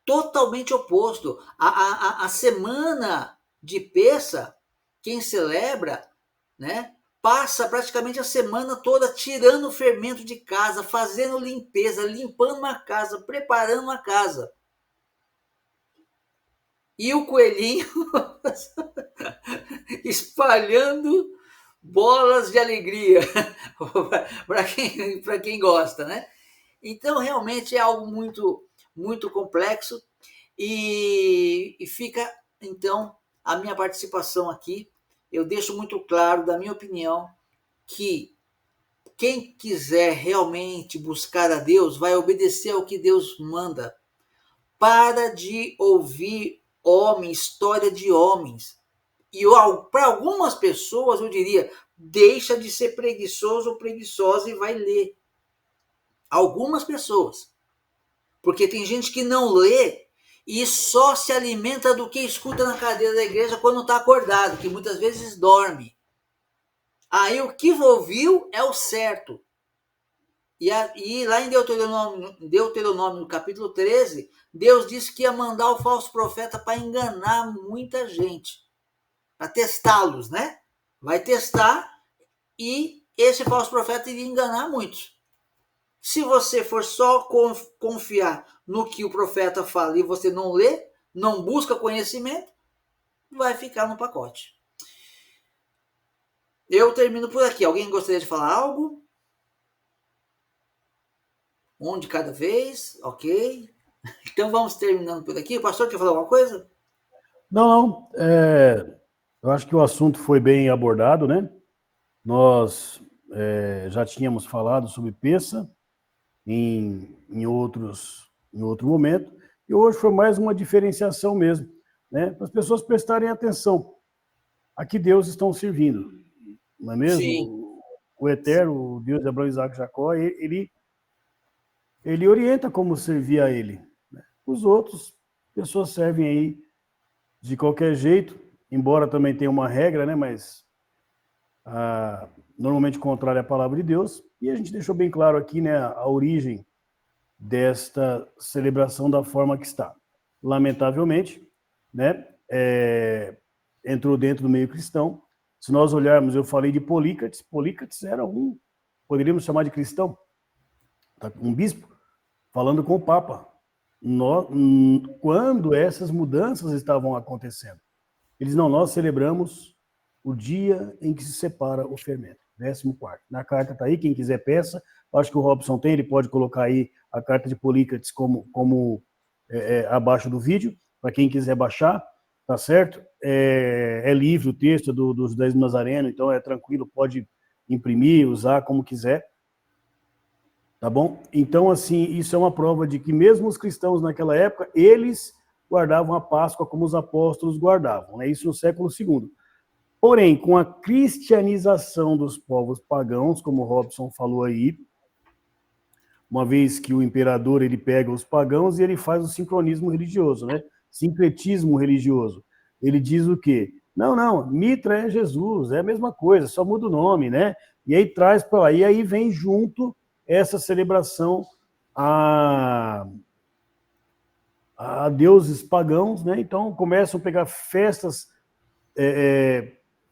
Speaker 1: totalmente oposto. A semana de Pessah, quem celebra, né, passa praticamente a semana toda tirando o fermento de casa, fazendo limpeza, limpando a casa, preparando a casa. E o coelhinho espalhando bolas de alegria para quem gosta, né? Então, realmente é algo muito, muito complexo e fica, então, a minha participação aqui. Eu deixo muito claro, da minha opinião, que quem quiser realmente buscar a Deus vai obedecer ao que Deus manda. Para de ouvir história de homens. E para algumas pessoas, eu diria, deixa de ser preguiçoso ou preguiçosa e vai ler. Algumas pessoas. Porque tem gente que não lê e só se alimenta do que escuta na cadeira da igreja quando está acordado, que muitas vezes dorme. Aí o que ouviu é o certo. E lá em Deuteronômio, no capítulo 13, Deus disse que ia mandar o falso profeta para enganar muita gente, para testá-los, né? Vai testar e esse falso profeta iria enganar muitos. Se você for só confiar no que o profeta fala e você não lê, não busca conhecimento, vai ficar no pacote. Eu termino por aqui. Alguém gostaria de falar algo? Um de cada vez, ok. Então vamos terminando por aqui. O pastor quer falar alguma coisa?
Speaker 3: Não. Eu acho que o assunto foi bem abordado, né? Nós já tínhamos falado sobre Pessah em outro momento, e hoje foi mais uma diferenciação mesmo, né? Para as pessoas prestarem atenção a que Deus estão servindo, não é mesmo?
Speaker 1: Sim.
Speaker 3: O Eterno, o Deus de Abraão, Isaac e Jacó, ele orienta como servir a ele. Os outros, pessoas servem aí de qualquer jeito, embora também tenha uma regra, né? Mas normalmente contrária à palavra de Deus. E a gente deixou bem claro aqui, né, a origem desta celebração da forma que está. Lamentavelmente, né, entrou dentro do meio cristão. Se nós olharmos, eu falei de Polícrates. Polícrates era poderíamos chamar de cristão, um bispo, falando com o Papa. Quando essas mudanças estavam acontecendo, eles nós celebramos o dia em que se separa o fermento, 14º. Na carta está aí, quem quiser peça. Acho que o Robson tem, ele pode colocar aí a carta de Polícrates como abaixo do vídeo, para quem quiser baixar, tá certo? É livre o texto dos 10 Nazareno, então é tranquilo, pode imprimir, usar como quiser. Tá bom? Então, assim, isso é uma prova de que mesmo os cristãos naquela época, eles guardavam a Páscoa como os apóstolos guardavam, né? Isso no século II. Porém, com a cristianização dos povos pagãos, como o Robson falou aí, uma vez que o imperador ele pega os pagãos e ele faz o sincronismo religioso, né? Sincretismo religioso. Ele diz o quê? Não, Mitra é Jesus, é a mesma coisa, só muda o nome, né? E aí traz para lá, e aí vem junto essa celebração a deuses pagãos, né? Então começam a pegar festas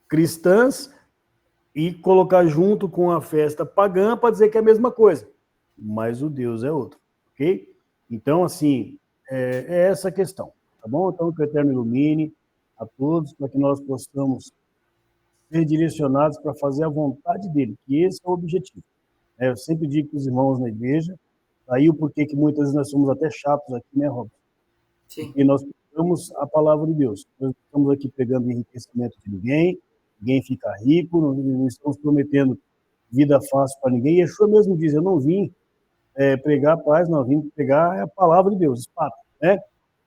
Speaker 3: cristãs e colocar junto com a festa pagã para dizer que é a mesma coisa, mas o Deus é outro, ok? Então, assim, é essa a questão, tá bom? Então, que o Eterno ilumine a todos para que nós possamos ser direcionados para fazer a vontade dele, que esse é o objetivo. Eu sempre digo para os irmãos na igreja, aí o porquê que muitas vezes nós somos até chatos aqui, né, Rob?
Speaker 1: Sim.
Speaker 3: Porque nós pegamos a palavra de Deus. Nós não estamos aqui pegando enriquecimento de ninguém fica rico, não estamos prometendo vida fácil para ninguém. E Yeshua mesmo diz, eu não vim pregar paz, não, vim pregar a palavra de Deus, fato, né?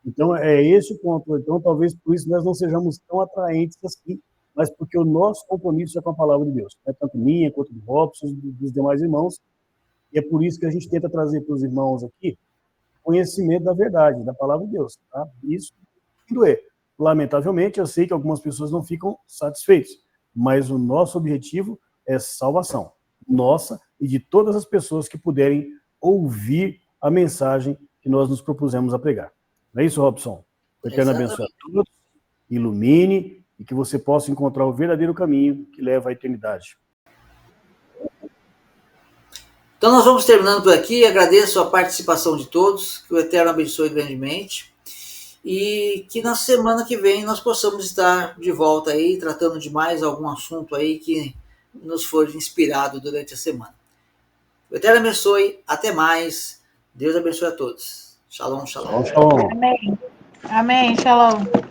Speaker 3: Então, é esse o ponto. Então, talvez por isso nós não sejamos tão atraentes assim, mas porque o nosso compromisso é com a palavra de Deus, né? Tanto minha, quanto do Robson, dos demais irmãos, e é por isso que a gente tenta trazer para os irmãos aqui conhecimento da verdade, da palavra de Deus, tá? Isso doer. Lamentavelmente, eu sei que algumas pessoas não ficam satisfeitas, mas o nosso objetivo é salvação, nossa e de todas as pessoas que puderem ouvir a mensagem que nós nos propusemos a pregar. Não é isso, Robson? O Eterno abençoe a todos, ilumine e que você possa encontrar o verdadeiro caminho que leva à eternidade.
Speaker 1: Então nós vamos terminando por aqui, agradeço a participação de todos, que o Eterno abençoe grandemente e que na semana que vem nós possamos estar de volta aí, tratando de mais algum assunto aí que nos for inspirado durante a semana. O Eterno abençoe, até mais, Deus abençoe a todos. Shalom, shalom.
Speaker 3: Shalom.
Speaker 2: Amém. Amém, shalom.